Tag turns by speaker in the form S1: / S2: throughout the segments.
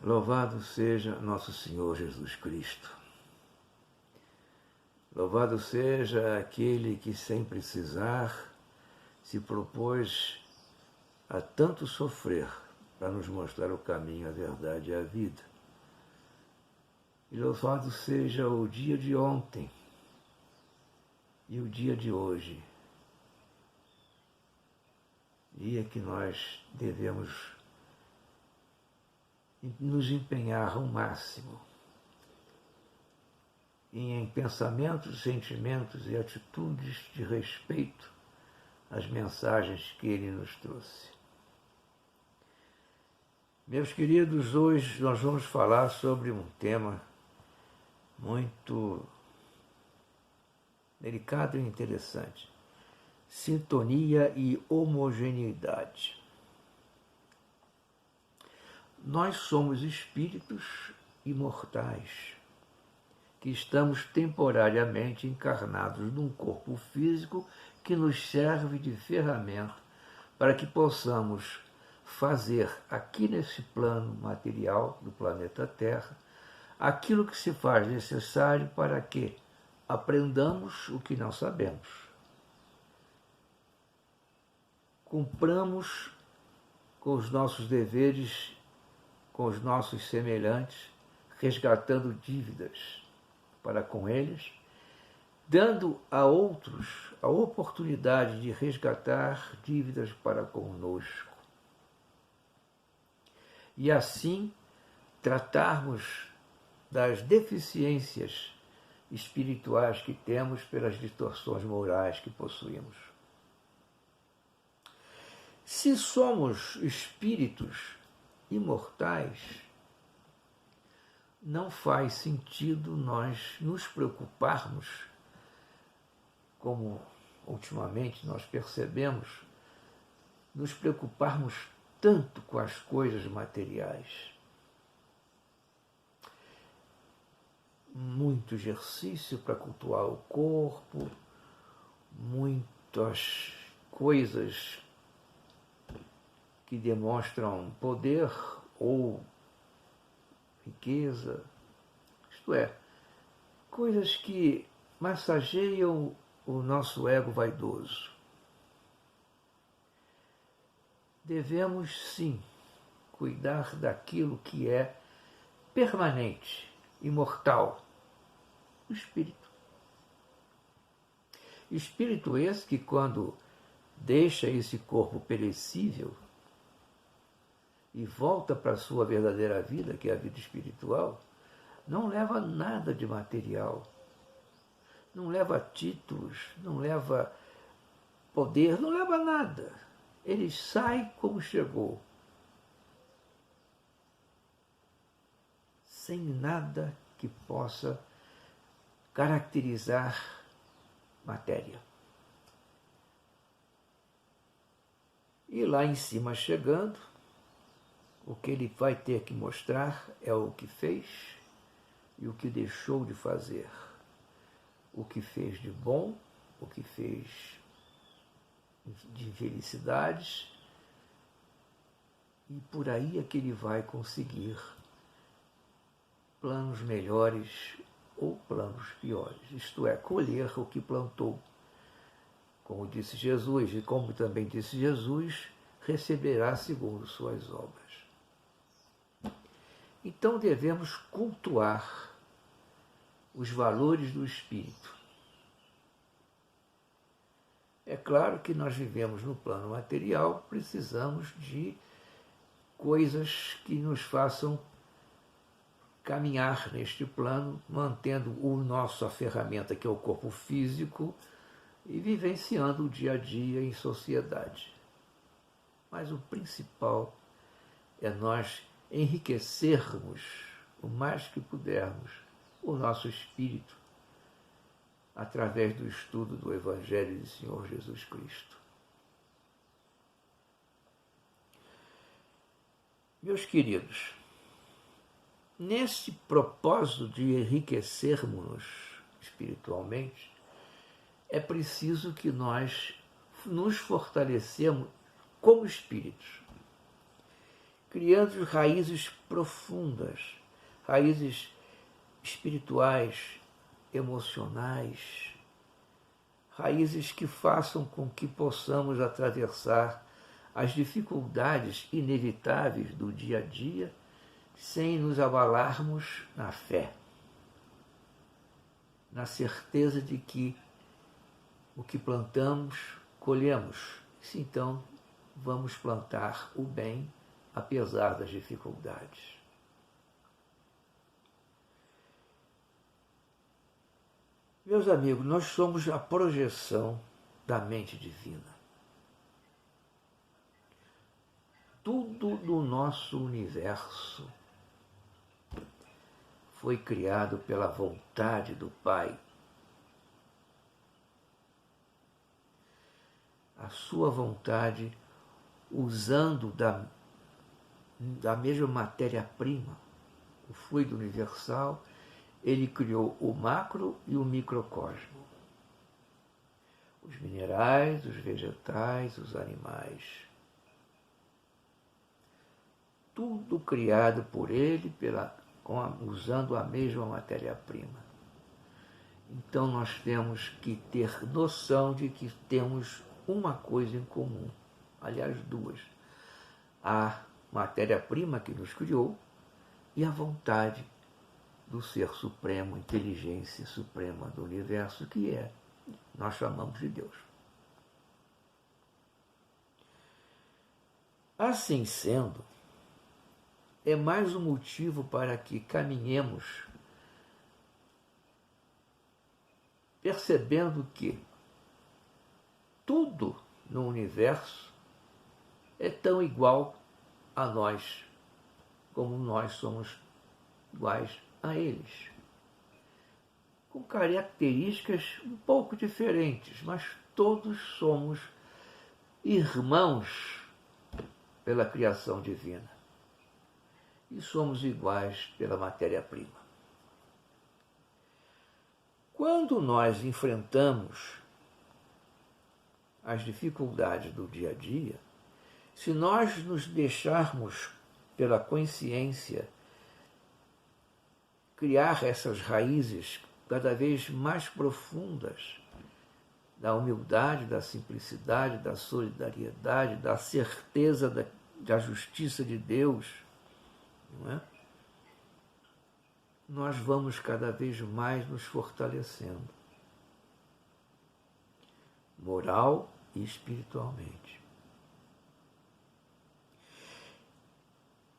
S1: Louvado seja nosso Senhor Jesus Cristo. Louvado seja aquele que, sem precisar, se propôs a tanto sofrer para nos mostrar o caminho, a verdade e a vida. E louvado seja o dia de ontem e o dia de hoje, dia que nós devemos nos empenhar ao máximo em pensamentos, sentimentos e atitudes de respeito às mensagens que ele nos trouxe. Meus queridos, hoje nós vamos falar sobre um tema muito delicado e interessante: sintonia e homogeneidade. Nós somos espíritos imortais que estamos temporariamente encarnados num corpo físico que nos serve de ferramenta para que possamos fazer aqui nesse plano material do planeta Terra aquilo que se faz necessário para que aprendamos o que não sabemos, cumpramos com os nossos deveres, com os nossos semelhantes, resgatando dívidas para com eles, dando a outros a oportunidade de resgatar dívidas para conosco. E assim tratarmos das deficiências espirituais que temos pelas distorções morais que possuímos. Se somos espíritos imortais, não faz sentido nós nos preocuparmos, como ultimamente nós percebemos, nos preocuparmos tanto com as coisas materiais. Muito exercício para cultuar o corpo, muitas coisas que demonstram poder ou riqueza, isto é, coisas que massageiam o nosso ego vaidoso. Devemos, sim, cuidar daquilo que é permanente, imortal, o espírito. Espírito esse que, quando deixa esse corpo perecível e volta para a sua verdadeira vida, que é a vida espiritual, não leva nada de material, não leva títulos, não leva poder, não leva nada. Ele sai como chegou, sem nada que possa caracterizar matéria. E lá em cima chegando, o que ele vai ter que mostrar é o que fez e o que deixou de fazer. O que fez de bom, o que fez de felicidades, e por aí é que ele vai conseguir planos melhores ou planos piores, isto é, colher o que plantou. Como disse Jesus, e como também disse Jesus, receberá segundo suas obras. Então devemos cultuar os valores do espírito. É claro que nós vivemos no plano material, precisamos de coisas que nos façam caminhar neste plano, mantendo a ferramenta, que é o corpo físico, e vivenciando o dia a dia em sociedade. Mas o principal é nós enriquecermos o mais que pudermos o nosso espírito através do estudo do Evangelho do Senhor Jesus Cristo. Meus queridos, nesse propósito de enriquecermos espiritualmente, é preciso que nós nos fortalecemos como espíritos. criando raízes profundas, raízes espirituais, emocionais, raízes que façam com que possamos atravessar as dificuldades inevitáveis do dia a dia sem nos abalarmos na fé, na certeza de que o que plantamos, colhemos. Se então vamos plantar o bem apesar das dificuldades. Meus amigos, nós somos a projeção da mente divina. Tudo no nosso universo foi criado pela vontade do Pai. A sua vontade, usando da mesma matéria-prima, o fluido universal, ele criou o macro e o microcosmo. Os minerais, os vegetais, os animais. Tudo criado por ele, usando a mesma matéria-prima. Então nós temos que ter noção de que temos uma coisa em comum, aliás, duas. A matéria-prima que nos criou e a vontade do Ser Supremo, inteligência suprema do universo, que nós chamamos de Deus. Assim sendo, é mais um motivo para que caminhemos percebendo que tudo no universo é tão igual a nós, como nós somos iguais a eles, com características um pouco diferentes, mas todos somos irmãos pela criação divina e somos iguais pela matéria-prima. Quando nós enfrentamos as dificuldades do dia a dia, se nós nos deixarmos pela consciência criar essas raízes cada vez mais profundas da humildade, da simplicidade, da solidariedade, da certeza da justiça de Deus, não é? Nós vamos cada vez mais nos fortalecendo, moral e espiritualmente.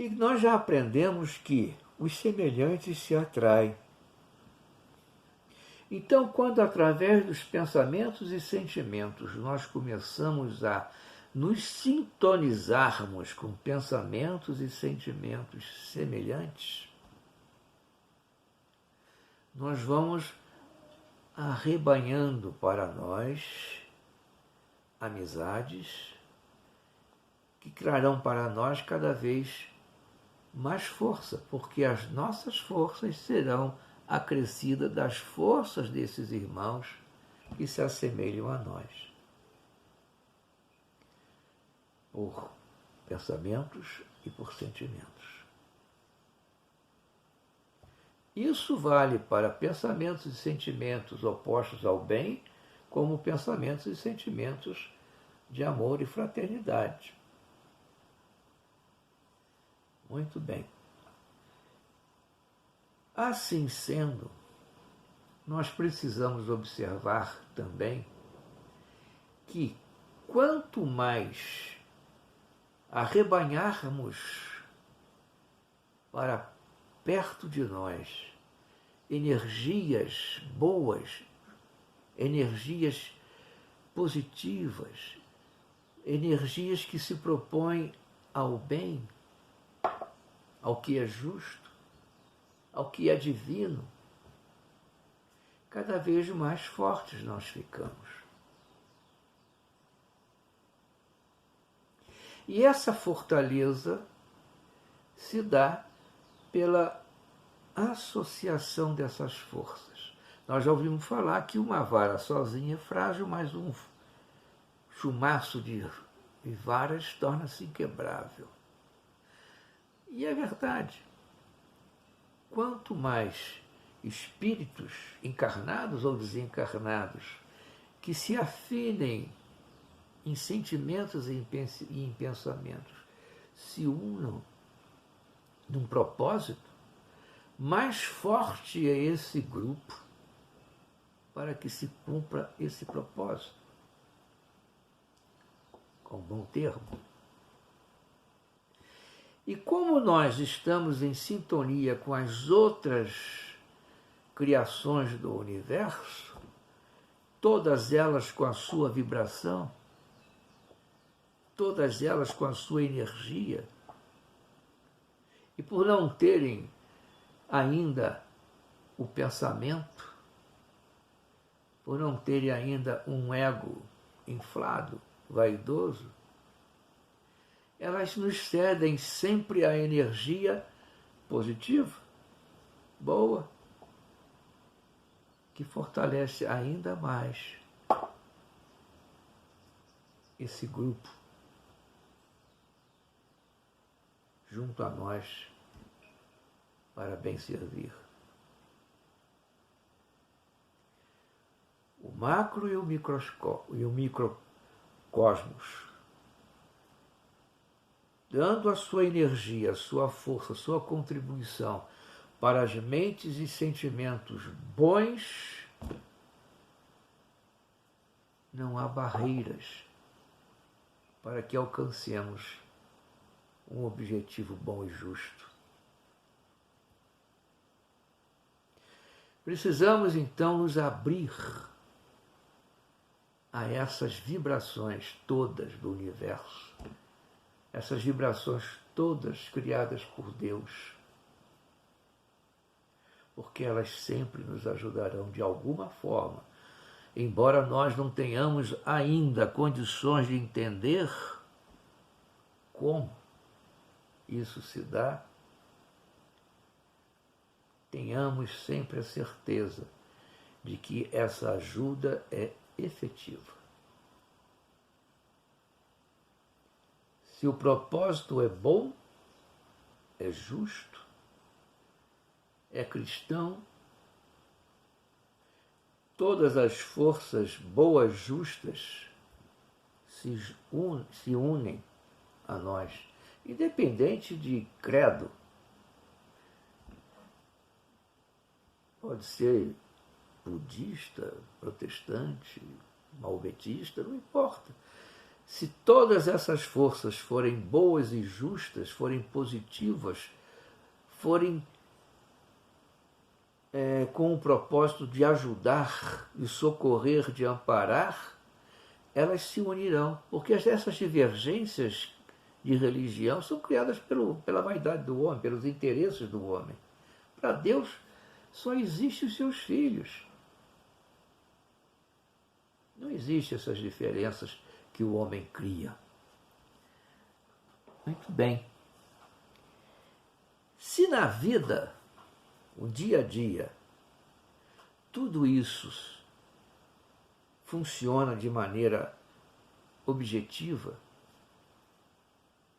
S1: E nós já aprendemos que os semelhantes se atraem. Então, quando através dos pensamentos e sentimentos nós começamos a nos sintonizarmos com pensamentos e sentimentos semelhantes, nós vamos arrebanhando para nós amizades que trarão para nós cada vez mais força, porque as nossas forças serão acrescidas das forças desses irmãos que se assemelham a nós, por pensamentos e por sentimentos. Isso vale para pensamentos e sentimentos opostos ao bem, como pensamentos e sentimentos de amor e fraternidade. Muito bem. Assim sendo, nós precisamos observar também que quanto mais arrebanharmos para perto de nós energias boas, energias positivas, energias que se propõem ao bem, ao que é justo, ao que é divino, cada vez mais fortes nós ficamos. E essa fortaleza se dá pela associação dessas forças. Nós já ouvimos falar que uma vara sozinha é frágil, mas um chumaço de varas torna-se inquebrável. E é verdade. Quanto mais espíritos encarnados ou desencarnados que se afinem em sentimentos e em pensamentos se unam num propósito, mais forte é esse grupo para que se cumpra esse propósito. Com um bom termo. E como nós estamos em sintonia com as outras criações do universo, todas elas com a sua vibração, todas elas com a sua energia, e por não terem ainda o pensamento, por não terem ainda um ego inflado, vaidoso, elas nos cedem sempre a energia positiva, boa, que fortalece ainda mais esse grupo junto a nós para bem servir. O macro e o microcosmos, dando a sua energia, a sua força, a sua contribuição para as mentes e sentimentos bons, não há barreiras para que alcancemos um objetivo bom e justo. Precisamos então nos abrir a essas vibrações todas do universo, essas vibrações todas criadas por Deus, porque elas sempre nos ajudarão de alguma forma, embora nós não tenhamos ainda condições de entender como isso se dá, tenhamos sempre a certeza de que essa ajuda é efetiva. Se o propósito é bom, é justo, é cristão, todas as forças boas, justas, se unem a nós, independente de credo. Pode ser budista, protestante, maometista, não importa. Se todas essas forças forem boas e justas, forem positivas, forem com o propósito de ajudar, de socorrer, de amparar, elas se unirão, porque essas divergências de religião são criadas pela vaidade do homem, pelos interesses do homem. Para Deus, só existem os seus filhos. Não existem essas diferenças que o homem cria. Muito bem. Se na vida, o dia a dia, tudo isso funciona de maneira objetiva,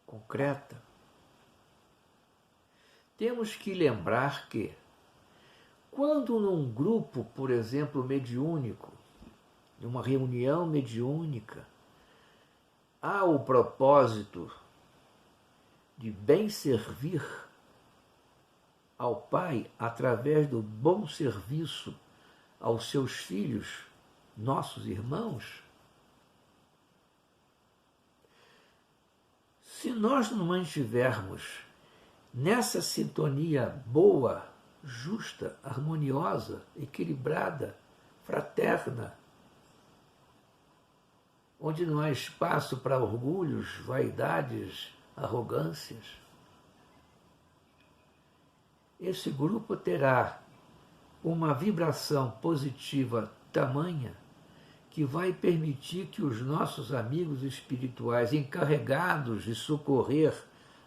S1: concreta, temos que lembrar que, quando num grupo, por exemplo, mediúnico, numa reunião mediúnica, há o propósito de bem servir ao Pai através do bom serviço aos seus filhos, nossos irmãos, se nós não mantivermos nessa sintonia boa, justa, harmoniosa, equilibrada, fraterna, onde não há espaço para orgulhos, vaidades, arrogâncias, esse grupo terá uma vibração positiva tamanha que vai permitir que os nossos amigos espirituais encarregados de socorrer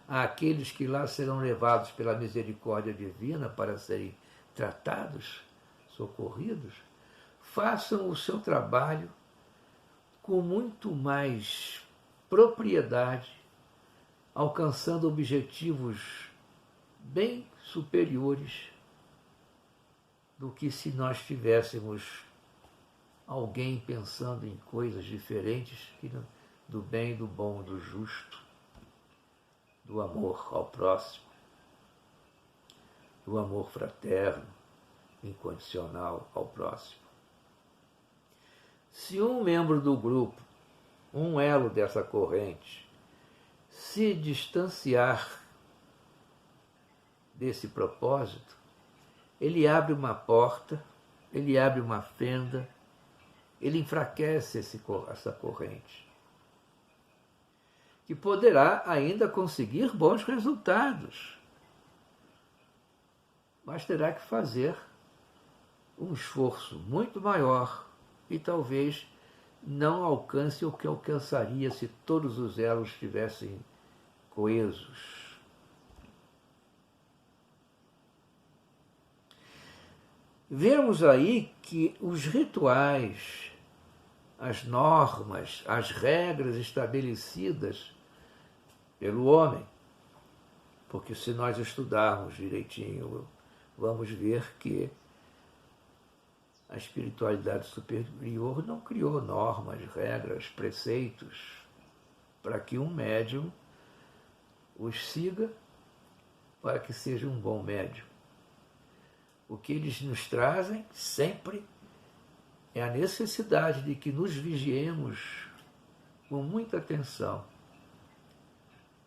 S1: àqueles que lá serão levados pela misericórdia divina para serem tratados, socorridos, façam o seu trabalho com muito mais propriedade, alcançando objetivos bem superiores do que se nós tivéssemos alguém pensando em coisas diferentes do bem, do bom, do justo, do amor ao próximo, do amor fraterno, incondicional ao próximo. Se um membro do grupo, um elo dessa corrente, se distanciar desse propósito, ele abre uma porta, ele abre uma fenda, ele enfraquece essa corrente, que poderá ainda conseguir bons resultados, mas terá que fazer um esforço muito maior e talvez não alcance o que alcançaria se todos os elos estivessem coesos. Vemos aí que os rituais, as normas, as regras estabelecidas pelo homem, porque se nós estudarmos direitinho, vamos ver que a espiritualidade superior não criou normas, regras, preceitos para que um médium os siga, para que seja um bom médium. O que eles nos trazem sempre é a necessidade de que nos vigiemos com muita atenção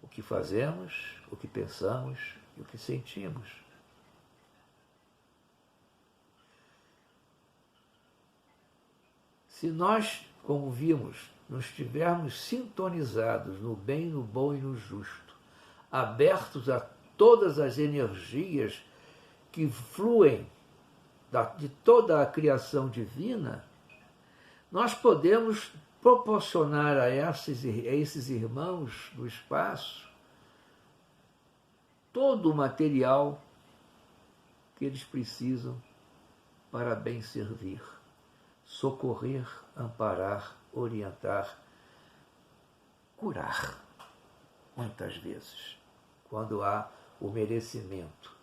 S1: o que fazemos, o que pensamos e o que sentimos. Se nós, como vimos, nos estivermos sintonizados no bem, no bom e no justo, abertos a todas as energias que fluem de toda a criação divina, nós podemos proporcionar a esses irmãos do espaço todo o material que eles precisam para bem servir, socorrer, amparar, orientar, curar, muitas vezes, quando há o merecimento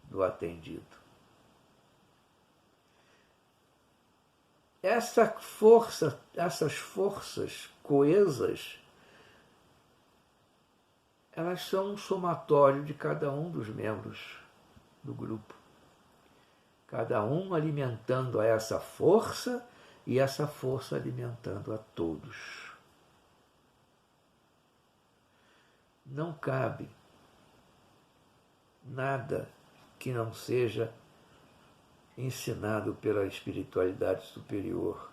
S1: do atendido. Essas forças coesas, elas são um somatório de cada um dos membros do grupo. Cada um alimentando a essa força e essa força alimentando a todos. Não cabe nada que não seja ensinado pela espiritualidade superior.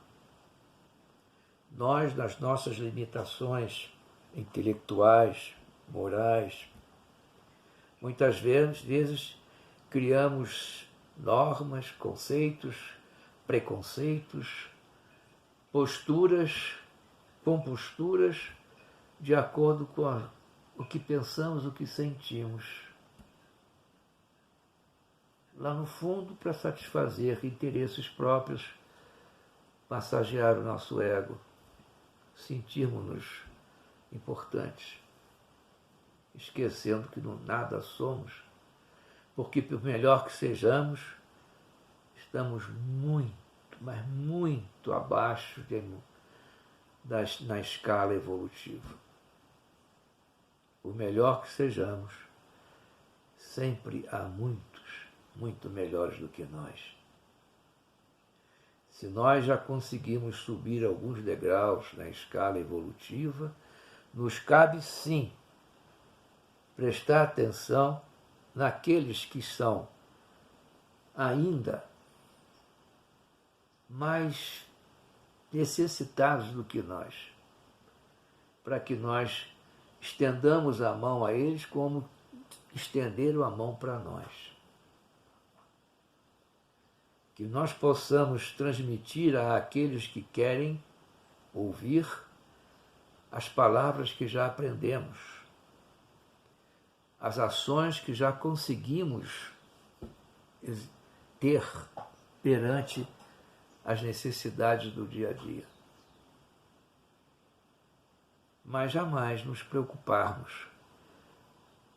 S1: Nós, nas nossas limitações intelectuais, morais, muitas vezes criamos normas, conceitos, preconceitos, posturas, composturas, de acordo com o que pensamos, o que sentimos. Lá no fundo, para satisfazer interesses próprios, massagear o nosso ego, sentirmos-nos importantes, esquecendo que nada somos, porque por melhor que sejamos, estamos muito, mas muito abaixo na escala evolutiva. O melhor que sejamos, sempre há muitos muito melhores do que nós. Se nós já conseguimos subir alguns degraus na escala evolutiva, nos cabe sim prestar atenção naqueles que são ainda mais necessitados do que nós, para que nós estendamos a mão a eles como estenderam a mão para nós. Que nós possamos transmitir àqueles que querem ouvir as palavras que já aprendemos, as ações que já conseguimos ter perante as necessidades do dia a dia. Mas jamais nos preocuparmos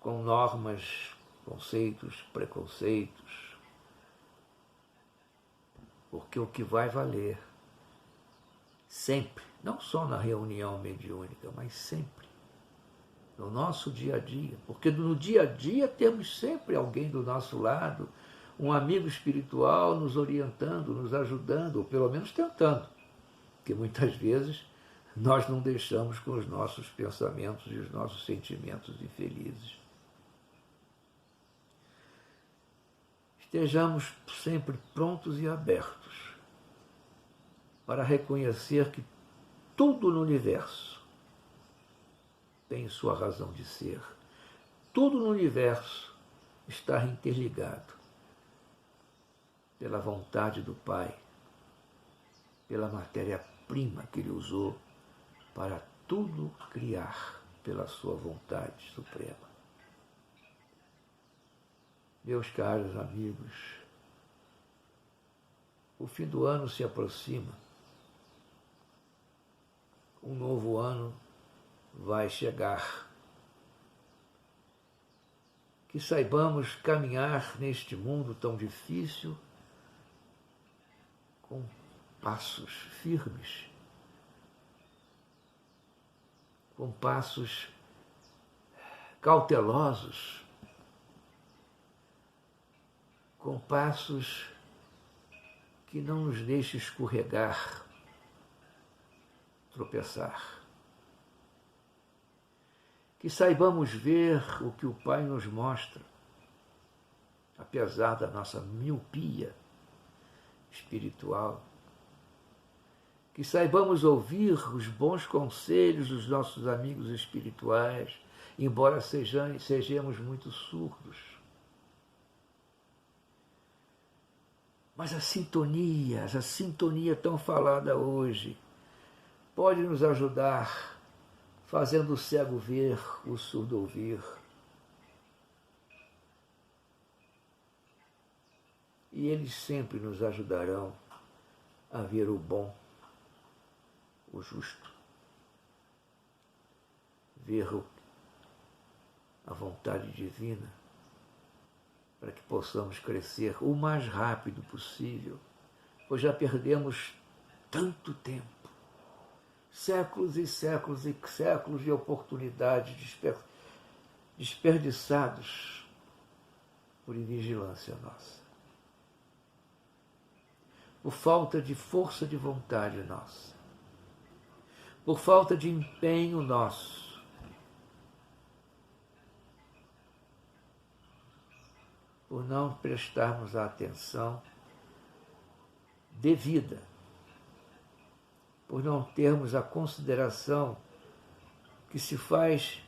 S1: com normas conceitos, preconceitos, porque o que vai valer sempre, não só na reunião mediúnica, mas sempre, no nosso dia a dia, porque no dia a dia temos sempre alguém do nosso lado, um amigo espiritual nos orientando, nos ajudando, ou pelo menos tentando, porque muitas vezes nós não deixamos com os nossos pensamentos e os nossos sentimentos infelizes. Estejamos sempre prontos e abertos para reconhecer que tudo no universo tem sua razão de ser. Tudo no universo está interligado pela vontade do Pai, pela matéria-prima que Ele usou para tudo criar pela sua vontade suprema. Meus caros amigos, o fim do ano se aproxima. Um novo ano vai chegar. Que saibamos caminhar neste mundo tão difícil com passos firmes, com passos cautelosos, com passos que não nos deixem escorregar, tropeçar. Que saibamos ver o que o Pai nos mostra, apesar da nossa miopia espiritual. Que saibamos ouvir os bons conselhos dos nossos amigos espirituais, embora sejamos muito surdos. Mas a sintonia tão falada hoje, pode nos ajudar, fazendo o cego ver, o surdo ouvir. E eles sempre nos ajudarão a ver o bom, o justo, ver a vontade divina, para que possamos crescer o mais rápido possível, pois já perdemos tanto tempo, séculos e séculos e séculos de oportunidades desperdiçados por invigilância nossa, por falta de força de vontade nossa, por falta de empenho nosso, por não prestarmos a atenção devida, por não termos a consideração que se faz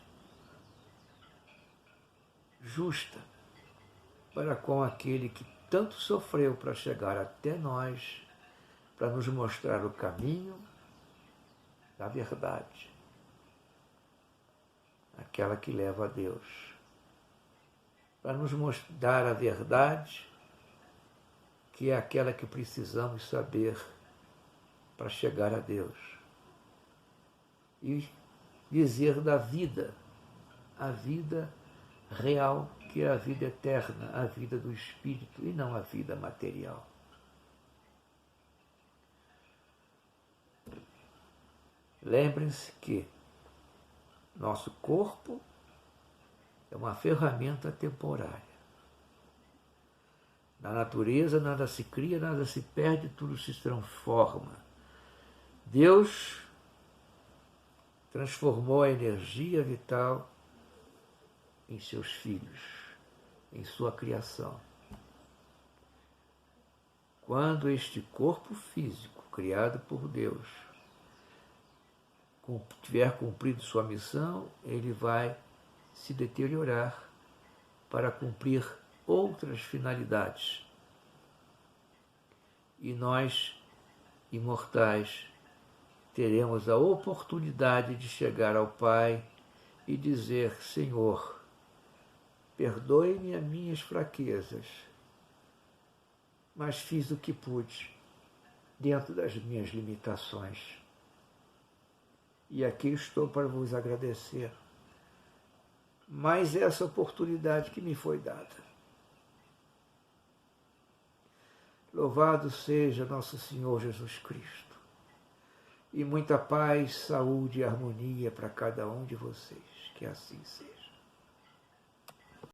S1: justa para com aquele que tanto sofreu para chegar até nós, para nos mostrar o caminho da verdade, aquela que leva a Deus, para nos mostrar a verdade, que é aquela que precisamos saber para chegar a Deus. E dizer da vida, a vida real, que é a vida eterna, a vida do Espírito e não a vida material. Lembrem-se que nosso corpo é uma ferramenta temporária. Na natureza nada se cria, nada se perde, tudo se transforma. Deus transformou a energia vital em seus filhos, em sua criação. Quando este corpo físico, criado por Deus, tiver cumprido sua missão, ele vai se deteriorar para cumprir outras finalidades. E nós, imortais, teremos a oportunidade de chegar ao Pai e dizer: Senhor, perdoe-me as minhas fraquezas, mas fiz o que pude dentro das minhas limitações. E aqui estou para vos agradecer mais essa oportunidade que me foi dada. Louvado seja nosso Senhor Jesus Cristo. E muita paz, saúde e harmonia para cada um de vocês. Que assim seja.